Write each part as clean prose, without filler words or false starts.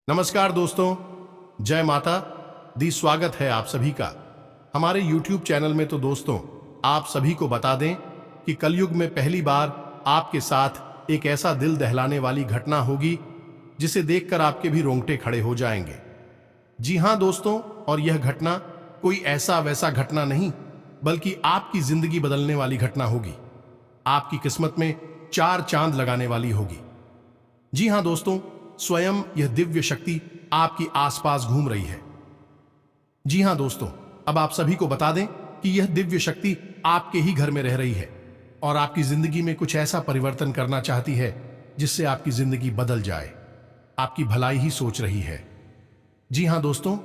नमस्कार दोस्तों, जय माता दी। स्वागत है आप सभी का हमारे YouTube चैनल में। तो दोस्तों, आप सभी को बता दें कि कलयुग में पहली बार आपके साथ एक ऐसा दिल दहलाने वाली घटना होगी जिसे देखकर आपके भी रोंगटे खड़े हो जाएंगे। जी हां दोस्तों, और यह घटना कोई ऐसा वैसा घटना नहीं, बल्कि आपकी जिंदगी बदलने वाली घटना होगी। आपकी किस्मत में 4 चांद लगाने वाली होगी। जी हां दोस्तों, स्वयं यह दिव्य शक्ति आपकी आसपास घूम रही है। जी हां दोस्तों, अब आप सभी को बता दें कि यह दिव्य शक्ति आपके ही घर में रह रही है और आपकी जिंदगी में कुछ ऐसा परिवर्तन करना चाहती है जिससे आपकी जिंदगी बदल जाए। आपकी भलाई ही सोच रही है। जी हां दोस्तों,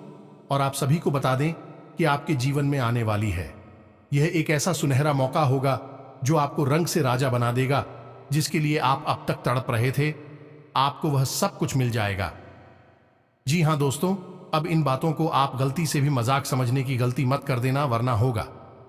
और आप सभी को बता दें कि आपके जीवन में आने वाली है। यह एक ऐसा सुनहरा मौका होगा जो आपको रंग से राजा बना देगा। जिसके लिए आप अब तक तड़प रहे थे, आपको वह सब कुछ मिल जाएगा। जी हां दोस्तों, अब इन बातों को आप गलती से भी मजाक समझने की गलती मत कर देना, वरना होगा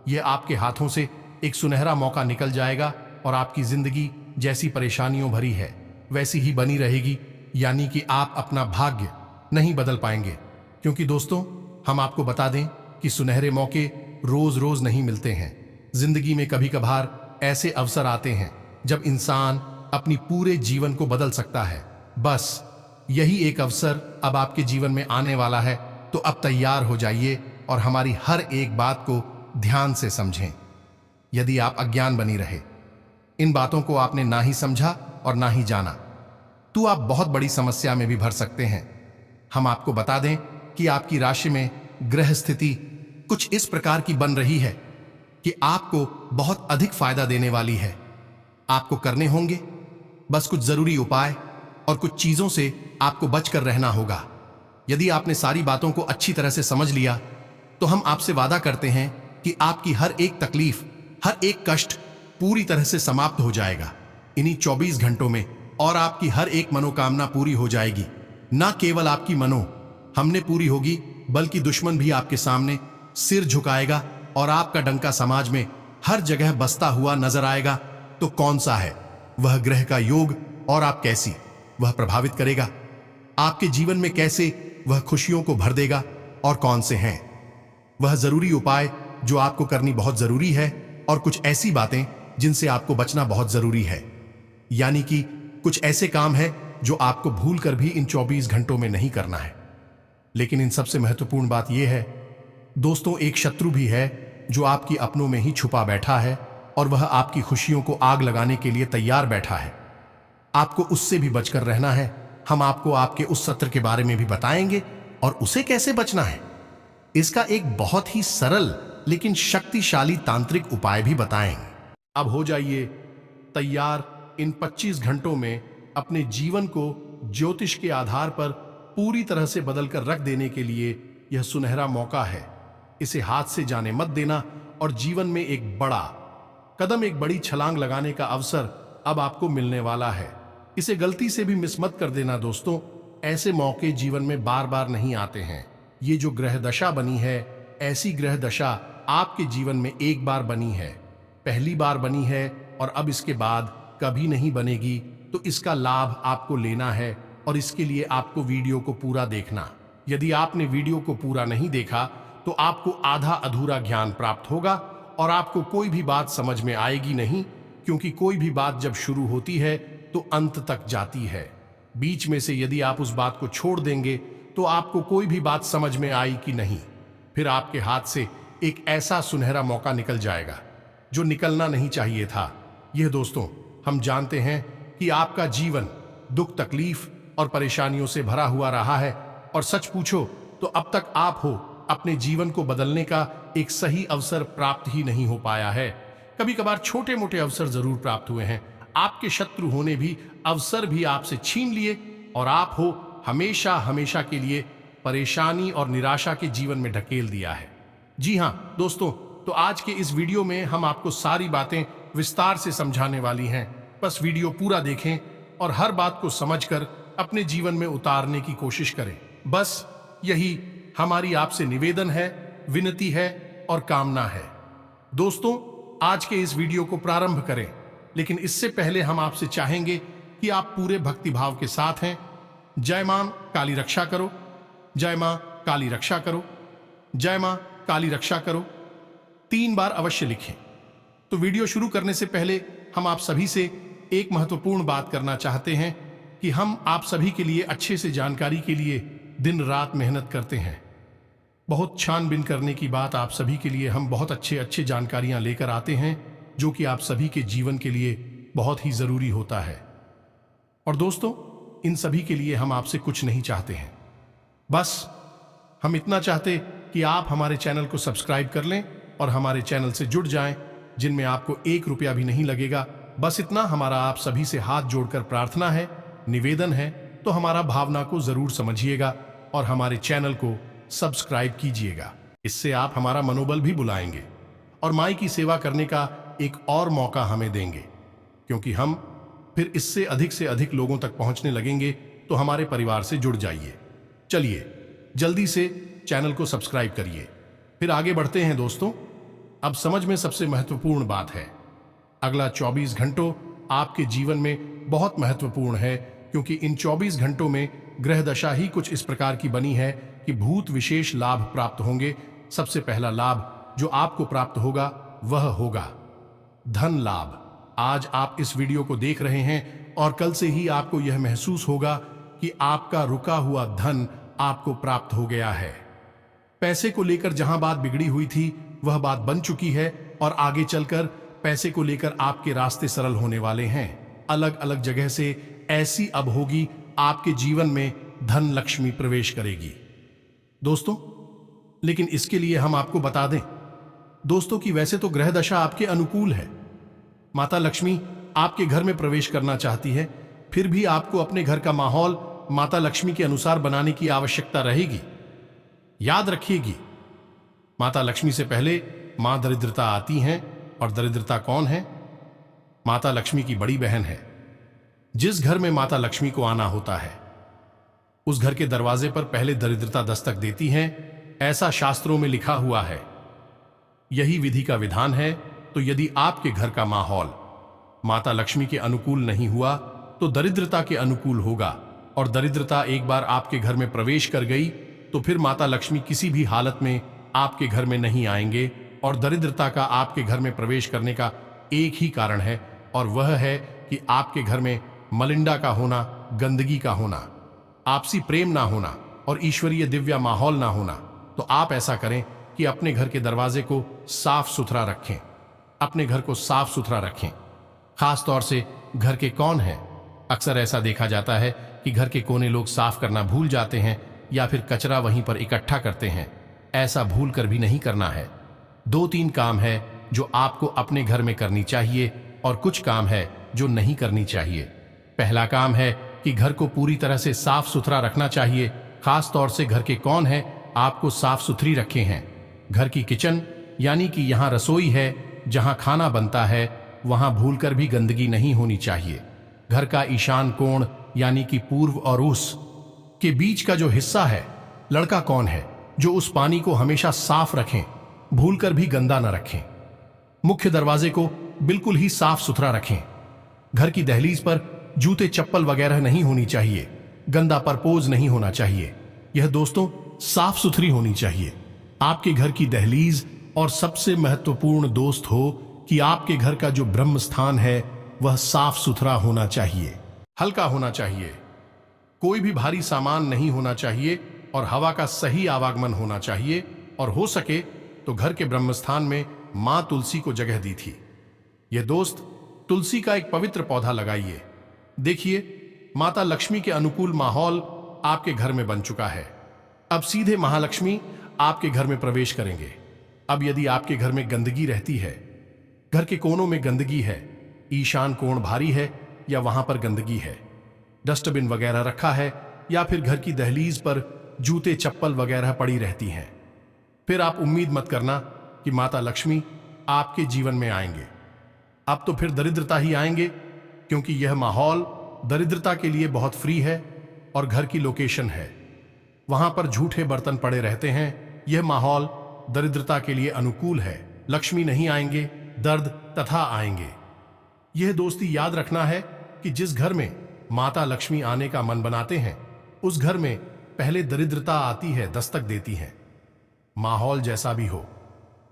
यह आपके हाथों से एक सुनहरा मौका निकल जाएगा और आपकी जिंदगी जैसी परेशानियों भरी है वैसी ही बनी रहेगी। यानी कि आप अपना भाग्य नहीं बदल पाएंगे। क्योंकि दोस्तों, हम आपको बता दें कि सुनहरे मौके रोज रोज नहीं मिलते हैं। जिंदगी में कभी कभार ऐसे अवसर आते हैं जब इंसान अपनी पूरे जीवन को बदल सकता है। बस यही एक अवसर अब आपके जीवन में आने वाला है। तो अब तैयार हो जाइए और हमारी हर एक बात को ध्यान से समझें। यदि आप अज्ञान बनी रहे, इन बातों को आपने ना ही समझा और ना ही जाना, तो आप बहुत बड़ी समस्या में भी भर सकते हैं। हम आपको बता दें कि आपकी राशि में ग्रह स्थिति कुछ इस प्रकार की बन रही है कि आपको बहुत अधिक फायदा देने वाली है। आपको करने होंगे बस कुछ जरूरी उपाय, और कुछ चीजों से आपको बचकर रहना होगा। यदि आपने सारी बातों को अच्छी तरह से समझ लिया तो हम आपसे वादा करते हैं कि आपकी हर एक तकलीफ, हर एक कष्ट पूरी तरह से समाप्त हो जाएगा इन्हीं 24 घंटों में, और आपकी हर एक मनोकामना पूरी हो जाएगी। ना केवल आपकी हमने पूरी होगी, बल्कि दुश्मन भी आपके सामने सिर झुकाएगा और आपका डंका समाज में हर जगह बसता हुआ नजर आएगा। तो कौन सा है वह ग्रह का योग, और आप कैसी वह प्रभावित करेगा, आपके जीवन में कैसे वह खुशियों को भर देगा, और कौन से हैं वह जरूरी उपाय जो आपको करनी बहुत जरूरी है, और कुछ ऐसी बातें जिनसे आपको बचना बहुत जरूरी है। यानी कि कुछ ऐसे काम है जो आपको भूल कर भी इन 24 घंटों में नहीं करना है। लेकिन इन सबसे महत्वपूर्ण बात यह है दोस्तों, एक शत्रु भी है जो आपकी अपनों में ही छुपा बैठा है, और वह आपकी खुशियों को आग लगाने के लिए तैयार बैठा है। आपको उससे भी बचकर रहना है। हम आपको आपके उस सत्र के बारे में भी बताएंगे और उसे कैसे बचना है, इसका एक बहुत ही सरल लेकिन शक्तिशाली तांत्रिक उपाय भी बताएंगे। अब हो जाइए तैयार। इन 25 घंटों में अपने जीवन को ज्योतिष के आधार पर पूरी तरह से बदलकर रख देने के लिए यह सुनहरा मौका है। इसे हाथ से जाने मत देना, और जीवन में एक बड़ा कदम, एक बड़ी छलांग लगाने का अवसर अब आपको मिलने वाला है। इसे गलती से भी मिस मत कर देना दोस्तों। ऐसे मौके जीवन में बार बार नहीं आते हैं। ये जो ग्रह दशा बनी है, ऐसी ग्रह दशा आपके जीवन में एक बार बनी है, पहली बार बनी है, और अब इसके बाद कभी नहीं बनेगी। तो इसका लाभ आपको लेना है, और इसके लिए आपको वीडियो को पूरा देखना। यदि आपने वीडियो को पूरा नहीं देखा तो आपको आधा अधूरा ज्ञान प्राप्त होगा, और आपको कोई भी बात समझ में आएगी नहीं। क्योंकि कोई भी बात जब शुरू होती है तो अंत तक जाती है। बीच में से यदि आप उस बात को छोड़ देंगे तो आपको कोई भी बात समझ में आई कि नहीं, फिर आपके हाथ से एक ऐसा सुनहरा मौका निकल जाएगा जो निकलना नहीं चाहिए था। यह दोस्तों, हम जानते हैं कि आपका जीवन दुख, तकलीफ और परेशानियों से भरा हुआ रहा है, और सच पूछो तो अब तक आप हो अपने जीवन को बदलने का एक सही अवसर प्राप्त ही नहीं हो पाया है। कभी कभार छोटे मोटे अवसर जरूर प्राप्त हुए हैं। आपके शत्रु होने भी अवसर भी आपसे छीन लिए, और आप हो हमेशा हमेशा के लिए परेशानी और निराशा के जीवन में ढकेल दिया है। जी हां दोस्तों, तो आज के इस वीडियो में हम आपको सारी बातें विस्तार से समझाने वाली हैं। बस वीडियो पूरा देखें और हर बात को समझकर अपने जीवन में उतारने की कोशिश करें। बस यही हमारी आपसे निवेदन है, विनती है और कामना है। दोस्तों, आज के इस वीडियो को प्रारंभ करें, लेकिन इससे पहले हम आपसे चाहेंगे कि आप पूरे भक्तिभाव के साथ हैं, जय मां काली रक्षा करो, जय मां काली रक्षा करो, जय मां काली रक्षा करो 3 बार अवश्य लिखें। तो वीडियो शुरू करने से पहले हम आप सभी से एक महत्वपूर्ण बात करना चाहते हैं कि हम आप सभी के लिए अच्छे से जानकारी के लिए दिन रात मेहनत करते हैं। बहुत छानबीन करने की बात, आप सभी के लिए हम बहुत अच्छे जानकारियां लेकर आते हैं जो कि आप सभी के जीवन के लिए बहुत ही जरूरी होता है। और दोस्तों, इन सभी के लिए हम आपसे कुछ नहीं चाहते हैं, बस हम इतना चाहते कि आप हमारे चैनल को सब्सक्राइब कर लें और हमारे चैनल से जुड़ जाएं, जिनमें आपको 1 रुपया भी नहीं लगेगा। बस इतना हमारा आप सभी से हाथ जोड़कर प्रार्थना है, निवेदन है। तो हमारा भावना को जरूर समझिएगा और हमारे चैनल को सब्सक्राइब कीजिएगा। इससे आप हमारा मनोबल भी बुलाएंगे और माई की सेवा करने का एक और मौका हमें देंगे, क्योंकि हम फिर इससे अधिक से अधिक लोगों तक पहुंचने लगेंगे। तो हमारे परिवार से जुड़ जाइए। चलिए जल्दी से चैनल को सब्सक्राइब करिए। फिर आगे बढ़ते हैं दोस्तों। अब समझ में सबसे महत्वपूर्ण बात है, अगला 24 घंटों आपके जीवन में बहुत महत्वपूर्ण है, क्योंकि इन 24 घंटों में ग्रह दशा ही कुछ इस प्रकार की बनी है कि भूत विशेष लाभ प्राप्त होंगे। सबसे पहला लाभ जो आपको प्राप्त होगा वह होगा धन लाभ। आज आप इस वीडियो को देख रहे हैं और कल से ही आपको यह महसूस होगा कि आपका रुका हुआ धन आपको प्राप्त हो गया है। पैसे को लेकर जहां बात बिगड़ी हुई थी वह बात बन चुकी है और आगे चलकर पैसे को लेकर आपके रास्ते सरल होने वाले हैं। अलग अलग जगह से ऐसी अब होगी, आपके जीवन में धन लक्ष्मी प्रवेश करेगी दोस्तों। लेकिन इसके लिए हम आपको बता दें दोस्तों कि वैसे तो ग्रह दशा आपके अनुकूल है, माता लक्ष्मी आपके घर में प्रवेश करना चाहती है, फिर भी आपको अपने घर का माहौल माता लक्ष्मी के अनुसार बनाने की आवश्यकता रहेगी। याद रखिएगी, माता लक्ष्मी से पहले मां दरिद्रता आती हैं। और दरिद्रता कौन है? माता लक्ष्मी की बड़ी बहन है। जिस घर में माता लक्ष्मी को आना होता है उस घर के दरवाजे पर पहले दरिद्रता दस्तक देती है, ऐसा शास्त्रों में लिखा हुआ है। यही विधि का विधान है। तो यदि आपके घर का माहौल माता लक्ष्मी के अनुकूल नहीं हुआ तो दरिद्रता के अनुकूल होगा, और दरिद्रता एक बार आपके घर में प्रवेश कर गई तो फिर माता लक्ष्मी किसी भी हालत में आपके घर में नहीं आएंगे। और दरिद्रता का आपके घर में प्रवेश करने का एक ही कारण है, और वह है कि आपके घर में मलिंडा का होना, गंदगी का होना, आपसी प्रेम ना होना और ईश्वरीय दिव्य माहौल ना होना। तो आप ऐसा करें कि अपने घर के दरवाजे को साफ सुथरा रखें, अपने घर को साफ सुथरा रखें। खास तौर से घर के कौन है, अक्सर ऐसा देखा जाता है कि घर के कोने लोग साफ करना भूल जाते हैं या फिर कचरा वहीं पर इकट्ठा करते हैं। ऐसा भूल कर भी नहीं करना है। 2-3 काम है जो आपको अपने घर में करनी चाहिए और कुछ काम है जो नहीं करनी चाहिए। पहला काम है कि घर को पूरी तरह से साफ सुथरा रखना चाहिए। खास तौर से घर के कौन है आपको साफ सुथरी रखे हैं। घर की किचन यानी कि यहाँ रसोई है, जहाँ खाना बनता है, वहाँ भूलकर भी गंदगी नहीं होनी चाहिए। घर का ईशान कोण यानी कि पूर्व और उस के बीच का जो हिस्सा है, लड़का कौन है जो उस पानी को हमेशा साफ रखें, भूलकर भी गंदा न रखें। मुख्य दरवाजे को बिल्कुल ही साफ सुथरा रखें। घर की दहलीज पर जूते चप्पल वगैरह नहीं होनी चाहिए, गंदा परपोज नहीं होना चाहिए। यह दोस्तों साफ सुथरी होनी चाहिए आपके घर की दहलीज। और सबसे महत्वपूर्ण दोस्त हो कि आपके घर का जो ब्रह्म स्थान है वह साफ सुथरा होना चाहिए, हल्का होना चाहिए, कोई भी भारी सामान नहीं होना चाहिए और हवा का सही आवागमन होना चाहिए। और हो सके तो घर के ब्रह्मस्थान में मां तुलसी को जगह दी थी। यह दोस्त तुलसी का एक पवित्र पौधा लगाइए। देखिए माता लक्ष्मी के अनुकूल माहौल आपके घर में बन चुका है। अब सीधे महालक्ष्मी आपके घर में प्रवेश करेंगे। अब यदि आपके घर में गंदगी रहती है, घर के कोनों में गंदगी है, ईशान कोण भारी है या वहां पर गंदगी है, डस्टबिन वगैरह रखा है या फिर घर की दहलीज पर जूते चप्पल वगैरह पड़ी रहती हैं, फिर आप उम्मीद मत करना कि माता लक्ष्मी आपके जीवन में आएंगे। अब तो फिर दरिद्रता ही आएंगे, क्योंकि यह माहौल दरिद्रता के लिए बहुत फ्री है और घर की लोकेशन है, वहां पर झूठे बर्तन पड़े रहते हैं। यह माहौल दरिद्रता के लिए अनुकूल है। लक्ष्मी नहीं आएंगे, दर्द तथा आएंगे। यह दोस्ती याद रखना है कि जिस घर में माता लक्ष्मी आने का मन बनाते हैं उस घर में पहले दरिद्रता आती है, दस्तक देती है। माहौल जैसा भी हो,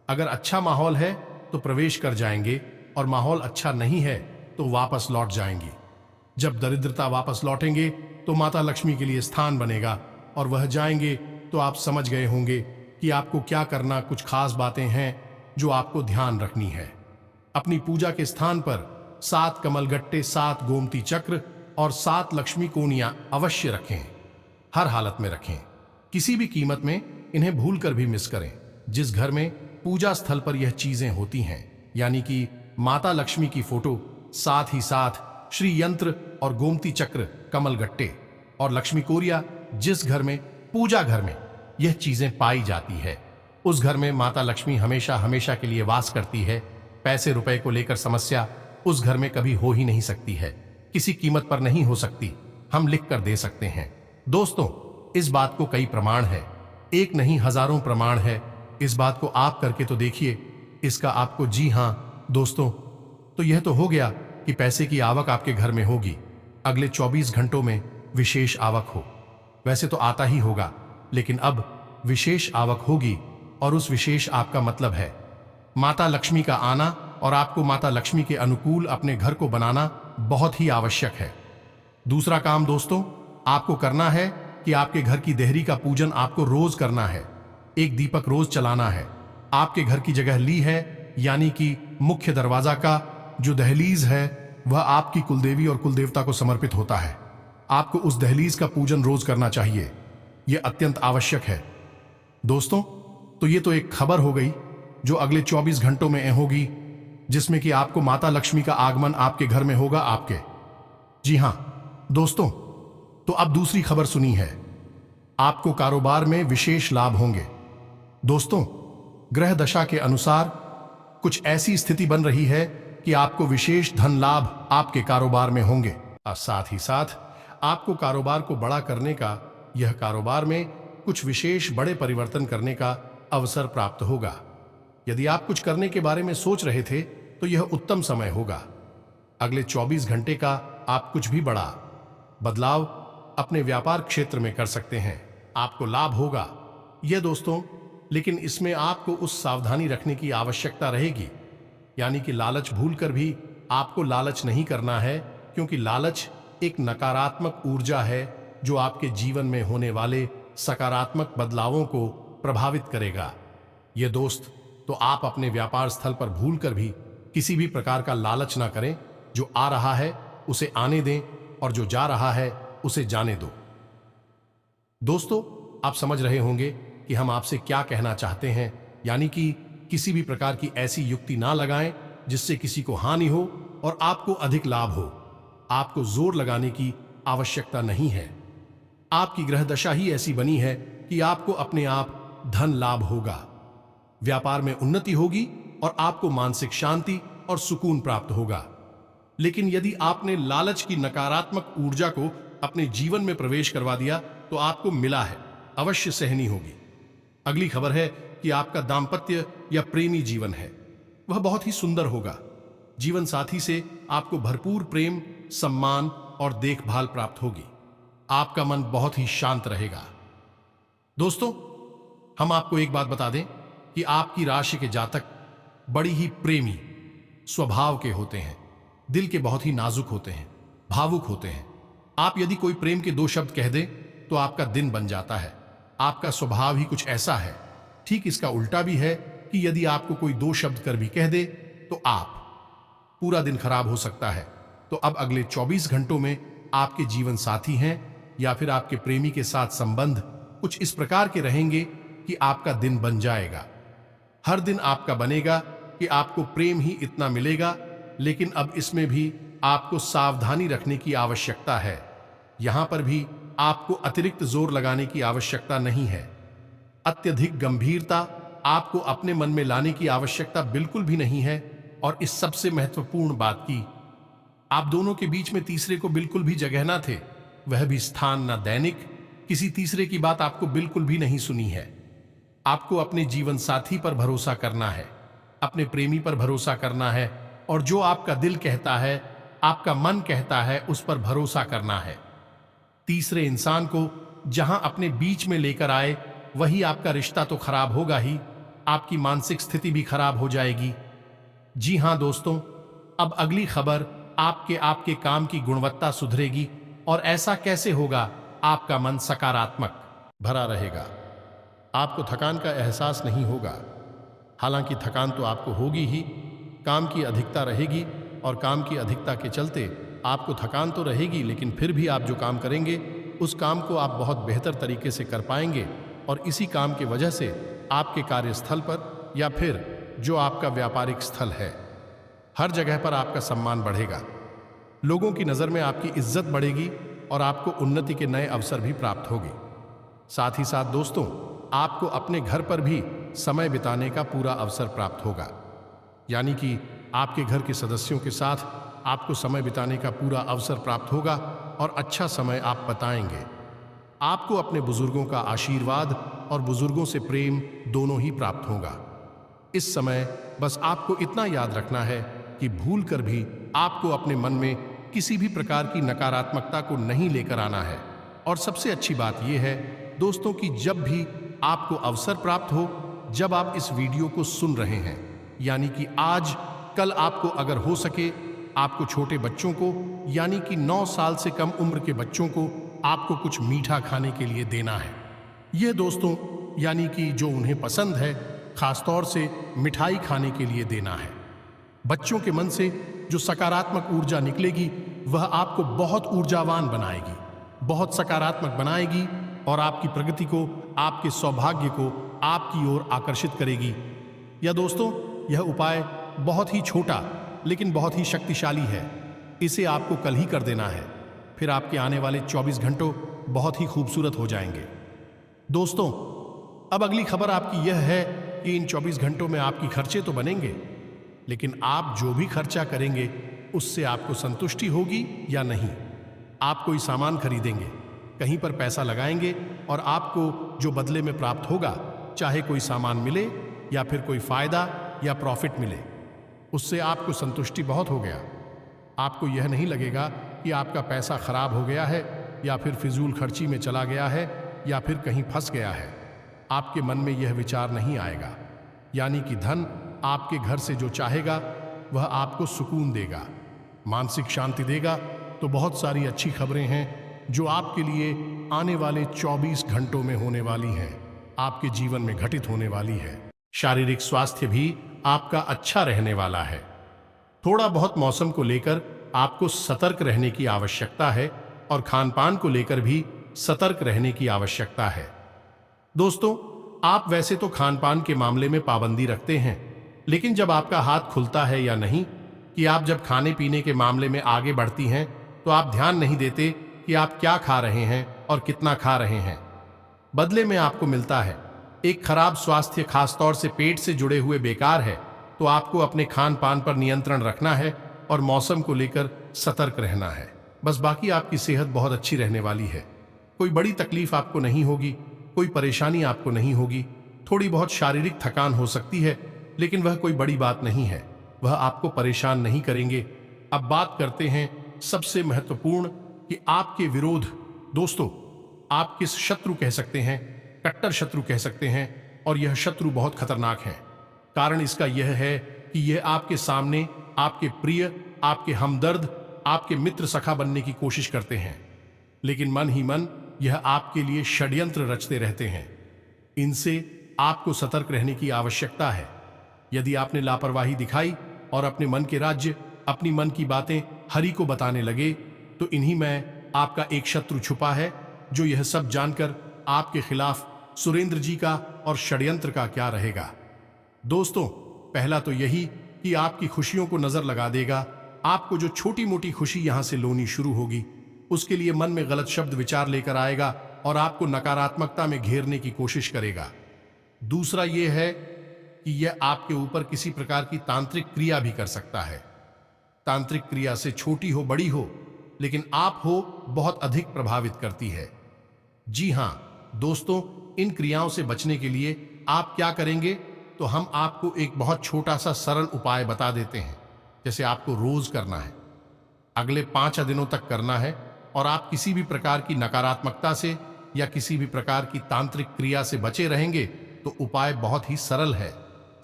अगर अच्छा माहौल है तो प्रवेश कर जाएंगे और माहौल अच्छा नहीं है तो वापस लौट जाएंगी। जब दरिद्रता वापस लौटेंगे तो माता लक्ष्मी के लिए स्थान बनेगा और वह जाएंगे तो आप समझ गए होंगे कि आपको क्या करना। कुछ खास बातें हैं जो आपको ध्यान रखनी है। अपनी पूजा के स्थान पर 7 कमलगट्टे, 7 गोमती चक्र और 7 लक्ष्मी कोनियां अवश्य रखें। हर हालत में रखें, किसी भी कीमत में इन्हें भूलकर भी मिस करें। जिस घर में पूजा स्थल पर यह चीजें होती हैं, यानी कि माता लक्ष्मी की फोटो, साथ ही साथ श्री यंत्र और गोमती चक्र, कमलगट्टे और लक्ष्मी कोरिया, जिस घर में पूजा घर में यह चीजें पाई जाती है, उस घर में माता लक्ष्मी हमेशा हमेशा के लिए वास करती है। पैसे रुपए को लेकर समस्या उस घर में कभी हो ही नहीं सकती है, किसी कीमत पर नहीं हो सकती। हम लिख कर दे सकते हैं। दोस्तों, इस बात को कई प्रमाण है, एक नहीं हजारों प्रमाण है। इस बात को आप करके तो देखिए, इसका आपको, जी हां दोस्तों, तो यह तो हो गया कि पैसे की आवक आपके घर में होगी। अगले 24 घंटों में विशेष आवक हो, वैसे तो आता ही होगा, लेकिन अब विशेष आवक होगी और उस विशेष आपका मतलब है माता लक्ष्मी का आना, और आपको माता लक्ष्मी के अनुकूल अपने घर को बनाना बहुत ही आवश्यक है। दूसरा काम दोस्तों आपको करना है कि आपके घर की देहरी का पूजन आपको रोज करना है। एक दीपक रोज चलाना है। आपके घर की जगह ली है, यानी कि मुख्य दरवाजा का जो दहलीज है वह आपकी कुलदेवी और कुलदेवता को समर्पित होता है। आपको उस दहलीज का पूजन रोज करना चाहिए, यह अत्यंत आवश्यक है। दोस्तों, तो ये तो एक खबर हो गई जो अगले 24 घंटों में होगी, जिसमें कि आपको माता लक्ष्मी का आगमन आपके घर में होगा आपके। जी हां दोस्तों, तो अब दूसरी खबर सुनी है, आपको कारोबार में विशेष लाभ होंगे। दोस्तों, ग्रह दशा के अनुसार कुछ ऐसी स्थिति बन रही है कि आपको विशेष धन लाभ आपके कारोबार में होंगे, और साथ ही साथ आपको कारोबार को बड़ा करने का, यह कारोबार में कुछ विशेष बड़े परिवर्तन करने का अवसर प्राप्त होगा। यदि आप कुछ करने के बारे में सोच रहे थे तो यह उत्तम समय होगा। अगले 24 घंटे का आप कुछ भी बड़ा बदलाव अपने व्यापार क्षेत्र में कर सकते हैं, आपको लाभ होगा यह दोस्तों। लेकिन इसमें आपको उस सावधानी रखने की आवश्यकता रहेगी, यानी कि लालच भूलकर भी आपको लालच नहीं करना है, क्योंकि लालच एक नकारात्मक ऊर्जा है जो आपके जीवन में होने वाले सकारात्मक बदलावों को प्रभावित करेगा। ये दोस्त, तो आप अपने व्यापार स्थल पर भूलकर भी किसी भी प्रकार का लालच ना करें। जो आ रहा है उसे आने दें और जो जा रहा है उसे जाने दो। दोस्तों, आप समझ रहे होंगे कि हम आपसे क्या कहना चाहते हैं, यानी कि किसी भी प्रकार की ऐसी युक्ति ना लगाएं जिससे किसी को हानि हो और आपको अधिक लाभ हो। आपको जोर लगाने की आवश्यकता नहीं है। आपकी ग्रह दशा ही ऐसी बनी है कि आपको अपने आप धन लाभ होगा, व्यापार में उन्नति होगी और आपको मानसिक शांति और सुकून प्राप्त होगा। लेकिन यदि आपने लालच की नकारात्मक ऊर्जा को अपने जीवन में प्रवेश करवा दिया तो आपको मिला है अवश्य सहनी होगी। अगली खबर है कि आपका दाम्पत्य या प्रेमी जीवन है वह बहुत ही सुंदर होगा। जीवन साथी से आपको भरपूर प्रेम, सम्मान और देखभाल प्राप्त होगी। आपका मन बहुत ही शांत रहेगा। दोस्तों, हम आपको एक बात बता दें कि आपकी राशि के जातक बड़ी ही प्रेमी स्वभाव के होते हैं, दिल के बहुत ही नाजुक होते हैं, भावुक होते हैं। आप यदि कोई प्रेम के 2 शब्द कह दें तो आपका दिन बन जाता है। आपका स्वभाव ही कुछ ऐसा है। ठीक इसका उल्टा भी है कि यदि आपको कोई 2 शब्द कर भी कह दे तो आप पूरा दिन खराब हो सकता है। तो अब अगले 24 घंटों में आपके जीवन साथी हैं या फिर आपके प्रेमी के साथ संबंध कुछ इस प्रकार के रहेंगे कि आपका दिन बन जाएगा। हर दिन आपका बनेगा कि आपको प्रेम ही इतना मिलेगा, लेकिन अब इसमें भी आपको सावधानी रखने की आवश्यकता है। यहां पर भी आपको अतिरिक्त जोर लगाने की आवश्यकता नहीं है। अत्यधिक गंभीरता आपको अपने मन में लाने की आवश्यकता बिल्कुल भी नहीं है। और इस सबसे महत्वपूर्ण बात की, आप दोनों के बीच में तीसरे को बिल्कुल भी जगह ना थे, वह भी स्थान ना दैनिक। किसी तीसरे की बात आपको बिल्कुल भी नहीं सुनी है। आपको अपने जीवन साथी पर भरोसा करना है, अपने प्रेमी पर भरोसा करना है, और जो आपका दिल कहता है, आपका मन कहता है, उस पर भरोसा करना है। तीसरे इंसान को जहां अपने बीच में लेकर आए वही आपका रिश्ता तो खराब होगा ही, आपकी मानसिक स्थिति भी खराब हो जाएगी। जी हां दोस्तों, अब अगली खबर, आपके आपके काम की गुणवत्ता सुधरेगी। और ऐसा कैसे होगा? आपका मन सकारात्मक भरा रहेगा, आपको थकान का एहसास नहीं होगा। हालांकि थकान तो आपको होगी ही, काम की अधिकता रहेगी और काम की अधिकता के चलते आपको थकान तो रहेगी, लेकिन फिर भी आप जो काम करेंगे उस काम को आप बहुत बेहतर तरीके से कर पाएंगे। और इसी काम की वजह से आपके कार्यस्थल पर या फिर जो आपका व्यापारिक स्थल है, हर जगह पर आपका सम्मान बढ़ेगा, लोगों की नज़र में आपकी इज्जत बढ़ेगी और आपको उन्नति के नए अवसर भी प्राप्त होंगे। साथ ही साथ दोस्तों, आपको अपने घर पर भी समय बिताने का पूरा अवसर प्राप्त होगा, यानी कि आपके घर के सदस्यों के साथ आपको समय बिताने का पूरा अवसर प्राप्त होगा और अच्छा समय आप बिताएंगे। आपको अपने बुजुर्गों का आशीर्वाद और बुजुर्गों से प्रेम दोनों ही प्राप्त होगा। इस समय बस आपको इतना याद रखना है कि भूल कर भी आपको अपने मन में किसी भी प्रकार की नकारात्मकता को नहीं लेकर आना है। और सबसे अच्छी बात यह है दोस्तों कि जब भी आपको अवसर प्राप्त हो, जब आप इस वीडियो को सुन रहे हैं, यानी कि आज कल आपको अगर हो सके, आपको छोटे बच्चों को यानी कि 9 साल से कम उम्र के बच्चों को आपको कुछ मीठा खाने के लिए देना है। यह दोस्तों यानी कि जो उन्हें पसंद है, खासतौर से मिठाई खाने के लिए देना है। बच्चों के मन से जो सकारात्मक ऊर्जा निकलेगी वह आपको बहुत ऊर्जावान बनाएगी, बहुत सकारात्मक बनाएगी और आपकी प्रगति को, आपके सौभाग्य को आपकी ओर आकर्षित करेगी। या दोस्तों, यह उपाय बहुत ही छोटा लेकिन बहुत ही शक्तिशाली है। इसे आपको कल ही कर देना है, फिर आपके आने वाले 24 घंटों बहुत ही खूबसूरत हो जाएंगे। दोस्तों, अब अगली खबर आपकी यह है कि इन 24 घंटों में आपकी खर्चे तो बनेंगे, लेकिन आप जो भी खर्चा करेंगे उससे आपको संतुष्टि होगी या नहीं। आप कोई सामान खरीदेंगे, कहीं पर पैसा लगाएंगे और आपको जो बदले में प्राप्त होगा, चाहे कोई सामान मिले या फिर कोई फायदा या प्रॉफिट मिले, उससे आपको संतुष्टि बहुत हो गया। आपको यह नहीं लगेगा कि आपका पैसा खराब हो गया है या फिर फिजूल खर्ची में चला गया है या फिर कहीं फंस गया है। आपके मन में यह विचार नहीं आएगा, यानी कि धन आपके घर से जो चाहेगा वह आपको सुकून देगा, मानसिक शांति देगा। तो बहुत सारी अच्छी खबरें हैं जो आपके लिए आने वाले 24 घंटों में होने वाली हैं, आपके जीवन में घटित होने वाली है। शारीरिक स्वास्थ्य भी आपका अच्छा रहने वाला है। थोड़ा बहुत मौसम को लेकर आपको सतर्क रहने की आवश्यकता है और खान पान को लेकर भी सतर्क रहने की आवश्यकता है। दोस्तों, आप वैसे तो खान पान के मामले में पाबंदी रखते हैं, लेकिन जब आपका हाथ खुलता है या नहीं कि आप जब खाने पीने के मामले में आगे बढ़ती हैं, तो आप ध्यान नहीं देते कि आप क्या खा रहे हैं और कितना खा रहे हैं। बदले में आपको मिलता है एक खराब स्वास्थ्य, खासतौर से पेट से जुड़े हुए बेकार है। तो आपको अपने खान पान पर नियंत्रण रखना है और मौसम को लेकर सतर्क रहना है। बस बाकी आपकी सेहत बहुत अच्छी रहने वाली है। कोई बड़ी तकलीफ आपको नहीं होगी, कोई परेशानी आपको नहीं होगी। थोड़ी बहुत शारीरिक थकान हो सकती है, लेकिन वह कोई बड़ी बात नहीं है, वह आपको परेशान नहीं करेंगे। अब बात करते हैं सबसे महत्वपूर्ण कि आपके विरोध, दोस्तों, आप किस शत्रु कह सकते हैं, कट्टर शत्रु कह सकते हैं, और यह शत्रु बहुत खतरनाक है। कारण इसका यह है कि यह आपके सामने आपके प्रिय, आपके हमदर्द, आपके मित्र सखा बनने की कोशिश करते हैं, लेकिन मन ही मन यह आपके लिए षड्यंत्र रचते रहते हैं। इनसे आपको सतर्क रहने की आवश्यकता है। यदि आपने लापरवाही दिखाई और अपने मन के राज्य, अपनी मन की बातें हरि को बताने लगे, तो इन्हीं में आपका एक शत्रु छुपा है जो यह सब जानकर आपके खिलाफ सुरेंद्र जी का और षड्यंत्र का क्या रहेगा। दोस्तों, पहला तो यही कि आपकी खुशियों को नजर लगा देगा। आपको जो छोटी मोटी खुशी यहां से लोनी शुरू होगी, उसके लिए मन में गलत शब्द विचार लेकर आएगा और आपको नकारात्मकता में घेरने की कोशिश करेगा। दूसरा यह है कि यह आपके ऊपर किसी प्रकार की तांत्रिक क्रिया भी कर सकता है। तांत्रिक क्रिया से छोटी हो बड़ी हो, लेकिन आप हो बहुत अधिक प्रभावित करती है। जी हां दोस्तों, इन क्रियाओं से बचने के लिए आप क्या करेंगे, तो हम आपको एक बहुत छोटा सा सरल उपाय बता देते हैं। जैसे आपको रोज करना है, अगले 5 दिनों तक करना है और आप किसी भी प्रकार की नकारात्मकता से या किसी भी प्रकार की तांत्रिक क्रिया से बचे रहेंगे तो उपाय बहुत ही सरल है।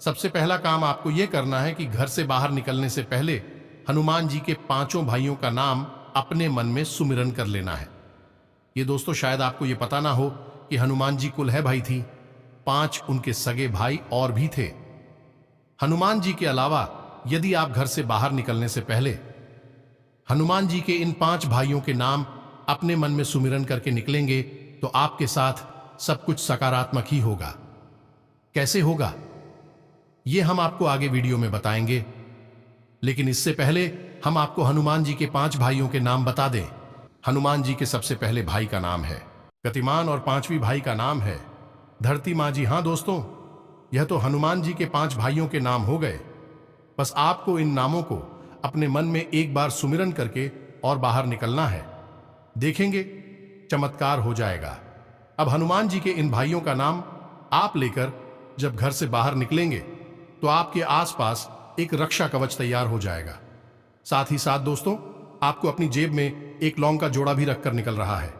सबसे पहला काम आपको यह करना है कि घर से बाहर निकलने से पहले हनुमान जी के 5 भाइयों का नाम अपने मन में सुमिरन कर लेना है। ये दोस्तों शायद आपको ये पता ना हो कि हनुमान जी कुल है भाई थी, 5 उनके सगे भाई और भी थे। हनुमान जी के अलावा यदि आप घर से बाहर निकलने से पहले हनुमान जी के इन 5 भाइयों के नाम अपने मन में सुमिरन करके निकलेंगे तो आपके साथ सब कुछ सकारात्मक ही होगा। कैसे होगा ये हम आपको आगे वीडियो में बताएंगे, लेकिन इससे पहले हम आपको हनुमान जी के 5 भाइयों के नाम बता दें। हनुमान जी के सबसे पहले भाई का नाम है गतिमान और 5वीं भाई का नाम है धरती मां जी। हाँ दोस्तों, यह तो हनुमान जी के 5 भाइयों के नाम हो गए। बस आपको इन नामों को अपने मन में एक बार सुमिरन करके और बाहर निकलना है, देखेंगे चमत्कार हो जाएगा। अब हनुमान जी के इन भाइयों का नाम आप लेकर जब घर से बाहर निकलेंगे तो आपके आसपास एक रक्षा कवच तैयार हो जाएगा। साथ ही साथ दोस्तों, आपको अपनी जेब में एक लौंग का जोड़ा भी रखकर निकल रहा है।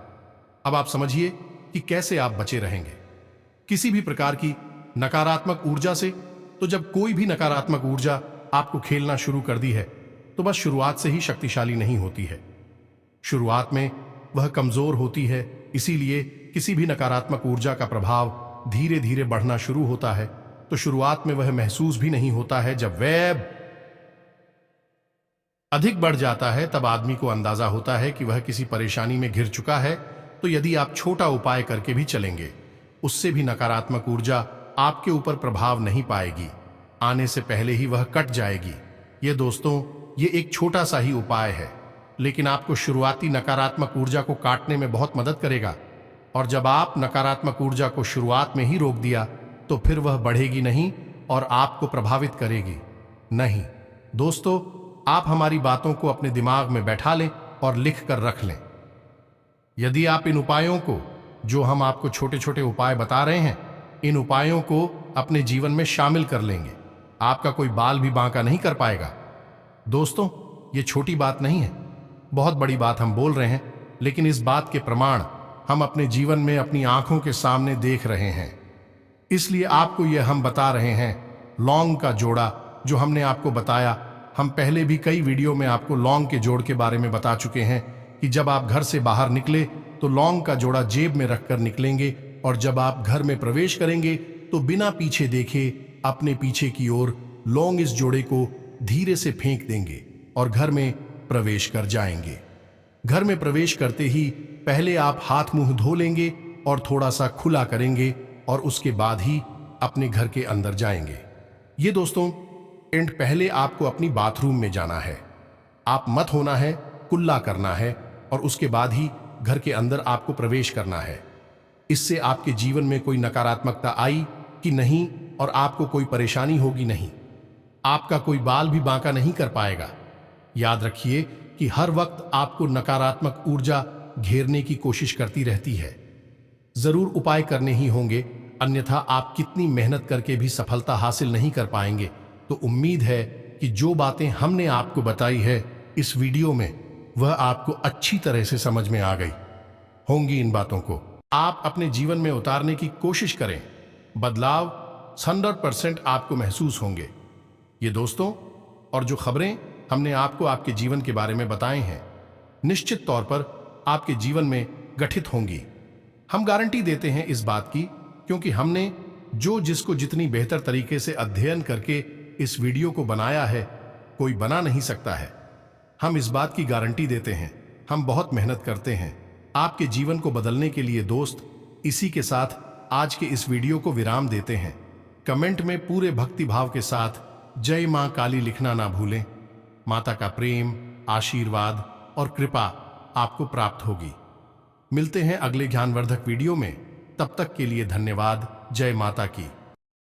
अब आप समझिए कि कैसे आप बचे रहेंगे किसी भी प्रकार की नकारात्मक ऊर्जा से। तो जब कोई भी नकारात्मक ऊर्जा आपको खेलना शुरू कर दी है तो बस शुरुआत से ही शक्तिशाली नहीं होती है, शुरुआत में वह कमजोर होती है। इसीलिए किसी भी नकारात्मक ऊर्जा का प्रभाव धीरे धीरे बढ़ना शुरू होता है तो शुरुआत में वह महसूस भी नहीं होता है। जब वह अधिक बढ़ जाता है तब आदमी को अंदाजा होता है कि वह किसी परेशानी में घिर चुका है। तो यदि आप छोटा उपाय करके भी चलेंगे उससे भी नकारात्मक ऊर्जा आपके ऊपर प्रभाव नहीं पाएगी, आने से पहले ही वह कट जाएगी। ये दोस्तों, ये एक छोटा सा ही उपाय है, लेकिन आपको शुरुआती नकारात्मक ऊर्जा को काटने में बहुत मदद करेगा। और जब आप नकारात्मक ऊर्जा को शुरुआत में ही रोक दिया तो फिर वह बढ़ेगी नहीं और आपको प्रभावित करेगी नहीं। दोस्तों, आप हमारी बातों को अपने दिमाग में बैठा लें और लिख कर रख लें। यदि आप इन उपायों को, जो हम आपको छोटे छोटे उपाय बता रहे हैं, इन उपायों को अपने जीवन में शामिल कर लेंगे, आपका कोई बाल भी बांका नहीं कर पाएगा। दोस्तों, ये छोटी बात नहीं है, बहुत बड़ी बात हम बोल रहे हैं, लेकिन इस बात के प्रमाण हम अपने जीवन में अपनी आंखों के सामने देख रहे हैं। इसलिए आपको यह हम बता रहे हैं। लौंग का जोड़ा जो हमने आपको बताया, हम पहले भी कई वीडियो में आपको लौंग के जोड़ के बारे में बता चुके हैं कि जब आप घर से बाहर निकले तो लौंग का जोड़ा जेब में रखकर निकलेंगे और जब आप घर में प्रवेश करेंगे तो बिना पीछे देखे अपने पीछे की ओर लौंग इस जोड़े को धीरे से फेंक देंगे और घर में प्रवेश कर जाएंगे। घर में प्रवेश करते ही पहले आप हाथ मुंह धो लेंगे और थोड़ा सा खुला करेंगे और उसके बाद ही अपने घर के अंदर जाएंगे। ये दोस्तों, पहले आपको अपनी बाथरूम में जाना है, आप मत होना है, कुल्ला करना है और उसके बाद ही घर के अंदर आपको प्रवेश करना है। इससे आपके जीवन में कोई नकारात्मकता आई कि नहीं और आपको कोई परेशानी होगी नहीं, आपका कोई बाल भी बांका नहीं कर पाएगा। याद रखिए कि हर वक्त आपको नकारात्मक ऊर्जा घेरने की कोशिश करती रहती है। जरूर उपाय करने ही होंगे, अन्यथा आप कितनी मेहनत करके भी सफलता हासिल नहीं कर पाएंगे। तो उम्मीद है कि जो बातें हमने आपको बताई है इस वीडियो में, वह आपको अच्छी तरह से समझ में आ गई होंगी। इन बातों को आप अपने जीवन में उतारने की कोशिश करें, बदलाव 100% आपको महसूस होंगे। ये दोस्तों, और जो खबरें हमने आपको आपके जीवन के बारे में बताए हैं, निश्चित तौर पर आपके जीवन में गठित होंगी। हम गारंटी देते हैं इस बात की, क्योंकि हमने जो जिसको जितनी बेहतर तरीके से अध्ययन करके इस वीडियो को बनाया है, कोई बना नहीं सकता है। हम इस बात की गारंटी देते हैं, हम बहुत मेहनत करते हैं आपके जीवन को बदलने के लिए। दोस्त, इसी के साथ आज के इस वीडियो को विराम देते हैं। कमेंट में पूरे भक्ति भाव के साथ जय मां काली लिखना ना भूलें। माता का प्रेम, आशीर्वाद और कृपा आपको प्राप्त होगी। मिलते हैं अगले ज्ञानवर्धक वीडियो में, तब तक के लिए धन्यवाद। जय माता की।